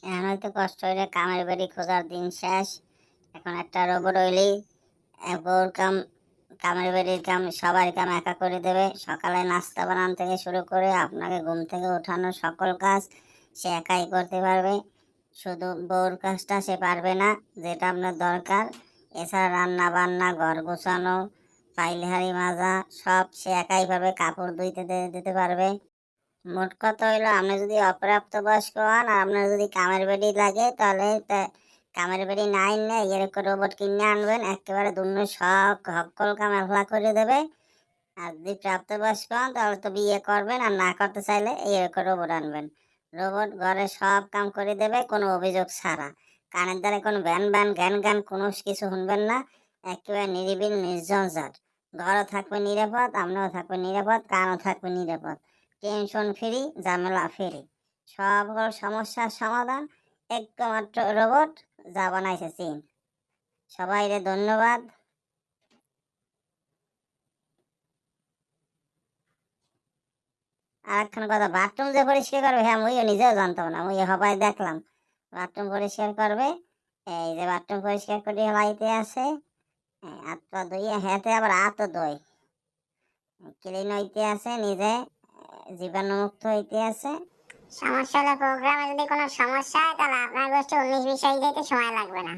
এখন হয়তো কষ্ট হইলে কামের বাড়ি খোঁজার দিন শেষ। এখন একটা রোবট হইলি বউর কাম, কামের বাড়ির কাম, সবার কাম একা করে দেবে। সকালে নাস্তা বানানো থেকে শুরু করে আপনাকে ঘুম থেকে ওঠানোর সকল কাজ সে একাই করতে পারবে। শুধু বউর কাজটা সে পারবে না, যেটা আপনার দরকার। এছাড়া রান্না বান্না, ঘর গোছানো, ফাইল হাঁড়ি মাজা সব সে একাই পারবে, কাপড় ধুইতে দিতে পারবে। মোট কথা হইলো, আপনি যদি অপ্রাপ্ত বয়স্ক হন আর আপনার যদি কামের বেড়ি লাগে, তাহলে কামের বেড়ি নাই নে এরকম রোবট কিনে আনবেন, একেবারে দুন্য সকল কাম একলা করে দেবে। আর যদি প্রাপ্তবয়স্ক হন তাহলে তো বিয়ে করবেন, আর না করতে চাইলে এরকম রোবট আনবেন। রোবট ঘরে সব কাম করে দেবে কোনো অভিযোগ ছাড়া। কানের দ্বারা কোনো ব্যান ব্যান জ্ঞান জ্ঞান কোনো কিছু শুনবেন না। একেবারে নিরিবিল নির্ঝঞ্ঝাট। ঘরও থাকবে নিরাপদ, আপনিও থাকবেন নিরাপদ, কানও থাকবে নিরাপদ। টেনশন ফ্রি, ঝামেলা ফ্রি। সকল সমস্যার সমাধান একমাত্র রোবট, যা বানাইছে চীন। সবাইরে ধন্যবাদ। আর একখান কথা, বাথরুম যে পরিষ্কার করবে, হ্যাঁ মুইও নিজেও জানতাম না, মুই সবাই দেখলাম বাথরুম পরিষ্কার করবে। এই যে বাথরুম পরিষ্কার করে লাইতে আছে, হাত পা ধুইয়া, হেতে আবার হাতও ধোয়, ক্লিন হইতে আছে, নিজে জীবাণুমুক্ত হইতে আছে। সমস্যা হলো প্রোগ্রামে যদি কোনো সমস্যা হয় তাহলে আপনার গোষ্ঠী 19-20 হয়ে যেতে সময় লাগবে না।